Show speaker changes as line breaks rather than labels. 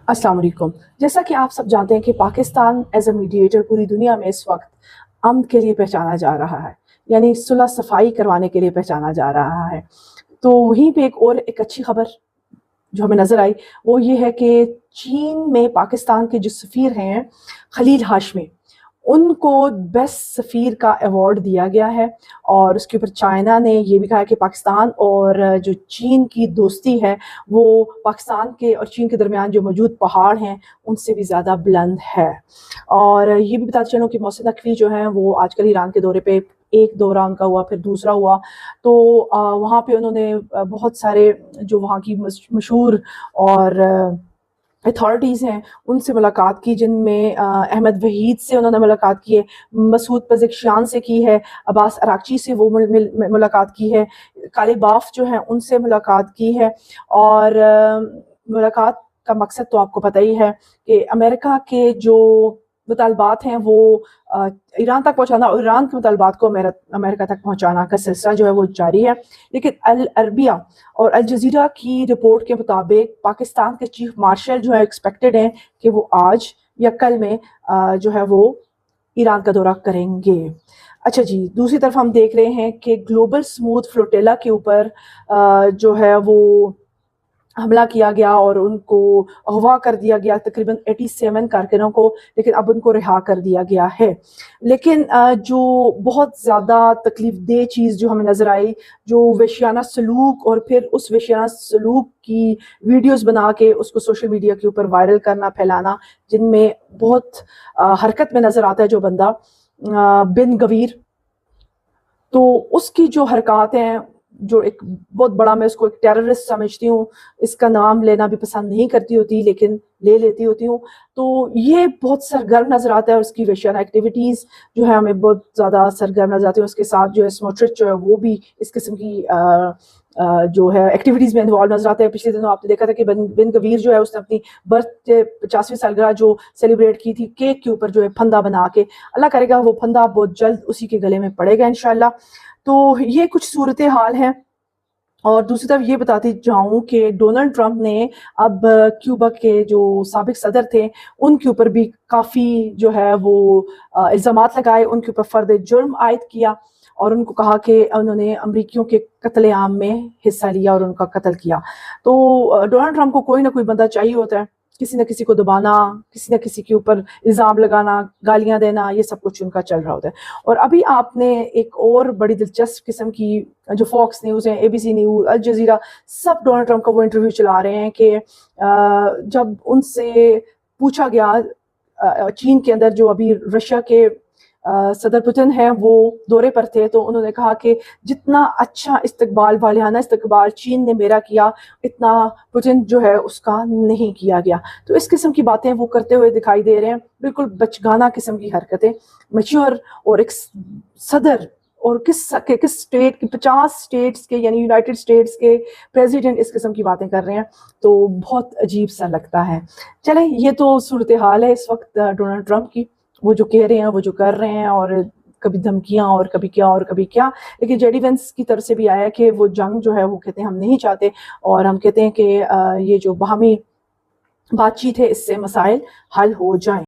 السلام علیکم۔ جیسا کہ آپ سب جانتے ہیں کہ پاکستان ایز اے میڈیٹر پوری دنیا میں اس وقت امن کے لیے پہچانا جا رہا ہے، یعنی صلح صفائی کروانے کے لیے پہچانا جا رہا ہے۔ تو وہیں پہ ایک اچھی خبر جو ہمیں نظر آئی وہ یہ ہے کہ چین میں پاکستان کے جو سفیر ہیں خلیل ہاشمی، ان کو بیسٹ سفیر کا ایوارڈ دیا گیا ہے، اور اس کے اوپر چائنا نے یہ بھی کہا کہ پاکستان اور جو چین کی دوستی ہے وہ پاکستان کے اور چین کے درمیان جو موجود پہاڑ ہیں ان سے بھی زیادہ بلند ہے۔ اور یہ بھی بتاتے چلوں کہ محسن نقوی جو ہیں وہ آج کل ایران کے دورے پہ، ایک دورہ ان کا ہوا پھر دوسرا ہوا، تو وہاں پہ انہوں نے بہت سارے جو وہاں کی مشہور اور اتھارٹیز ہیں ان سے ملاقات کی، جن میں احمد وحید سے انہوں نے ملاقات کی ہے، مسعود پزشکیان سے کی ہے، عباس اراغچی سے وہ ملاقات کی ہے، کالے باف جو ہیں ان سے ملاقات کی ہے۔ اور ملاقات کا مقصد تو آپ کو پتہ ہی ہے کہ امریکہ کے جو مطالبات ہیں وہ ایران تک پہنچانا، اور ایران کے مطالبات کو امریکہ تک پہنچانا کا سلسلہ جو ہے وہ جاری ہے۔ لیکن العربیہ اور الجزیرہ کی رپورٹ کے مطابق پاکستان کے چیف مارشل جو ہے ایکسپیکٹڈ ہیں کہ وہ آج یا کل میں جو ہے وہ ایران کا دورہ کریں گے۔ اچھا جی، دوسری طرف ہم دیکھ رہے ہیں کہ گلوبل سموتھ فلوٹیلا کے اوپر جو ہے وہ حملہ کیا گیا اور ان کو اغوا کر دیا گیا، تقریباً 87 کارکنوں کو، لیکن اب ان کو رہا کر دیا گیا ہے۔ لیکن جو بہت زیادہ تکلیف دہ چیز جو ہمیں نظر آئی، جو وحشیانہ سلوک اور پھر اس وحشیانہ سلوک کی ویڈیوز بنا کے اس کو سوشل میڈیا کے اوپر وائرل کرنا، پھیلانا، جن میں بہت حرکت میں نظر آتا ہے جو بندہ بن گویر، تو اس کی جو حرکات ہیں، جو ایک بہت بڑا، میں اس کو ایک ٹیررسٹ سمجھتی ہوں، اس کا نام لینا بھی پسند نہیں کرتی ہوتی لیکن لے لیتی ہوتی ہوں، تو یہ بہت سرگرم نظر آتا ہے، اور اس کی وحشیانہ ایکٹیویٹیز جو ہے ہمیں بہت زیادہ سرگرم نظر آتی ہیں۔ اس کے ساتھ جو ہے سموٹرچ جو ہے وہ بھی اس قسم کی جو ہے ایکٹیویٹیز میں انوالو نظر آتے ہیں۔ پچھلے دنوں آپ نے دیکھا تھا کہ بن گویر جو ہے اس نے اپنی برتھ 50ویں سالگرہ جو سیلیبریٹ کی تھی، کیک کے اوپر جو ہے پھندا بنا کے، اللہ کرے گا وہ پھندا بہت جلد اسی کے گلے میں پڑے گا انشاءاللہ۔ تو یہ کچھ صورتحال ہیں۔ اور دوسری طرف یہ بتاتی جاؤں کہ ڈونلڈ ٹرمپ نے اب کیوبا کے جو سابق صدر تھے ان کے اوپر بھی کافی جو ہے وہ الزامات لگائے، ان کے اوپر فرد جرم عائد کیا، اور ان کو کہا کہ انہوں نے امریکیوں کے قتل عام میں حصہ لیا اور ان کا قتل کیا۔ تو ڈونلڈ ٹرمپ کو کوئی نہ کوئی بندہ چاہیے ہوتا ہے، کسی نہ کسی کو دبانا، کسی نہ کسی کے اوپر الزام لگانا، گالیاں دینا، یہ سب کچھ ان کا چل رہا ہوتا ہے۔ اور ابھی آپ نے ایک اور بڑی دلچسپ قسم کی جو فاکس نیوز ہے، ABC نیوز، الجزیرہ، سب ڈونلڈ ٹرمپ کا وہ انٹرویو چلا رہے ہیں کہ جب ان سے پوچھا گیا چین کے اندر جو ابھی رشیا کے صدر پوتن ہیں وہ دورے پر تھے، تو انہوں نے کہا کہ جتنا اچھا استقبال، والہانہ استقبال چین نے میرا کیا، اتنا پوتن جو ہے اس کا نہیں کیا گیا۔ تو اس قسم کی باتیں وہ کرتے ہوئے دکھائی دے رہے ہیں، بالکل بچگانہ قسم کی حرکتیں، میچور، اور ایک صدر اور کس اسٹیٹ کی 50 اسٹیٹس کے، یعنی یونائٹڈ اسٹیٹس کے پریزیڈنٹ اس قسم کی باتیں کر رہے ہیں، تو بہت عجیب سا لگتا ہے۔ چلیں، یہ تو صورتحال ہے اس وقت ڈونلڈ ٹرمپ کی، وہ جو کہہ رہے ہیں، وہ جو کر رہے ہیں، اور کبھی دھمکیاں اور کبھی کیا اور کبھی کیا۔ لیکن جے ڈی وینس کی طرف سے بھی آیا کہ وہ جنگ جو ہے وہ کہتے ہیں ہم نہیں چاہتے، اور ہم کہتے ہیں کہ یہ جو باہمی بات چیت ہے اس سے مسائل حل ہو جائیں۔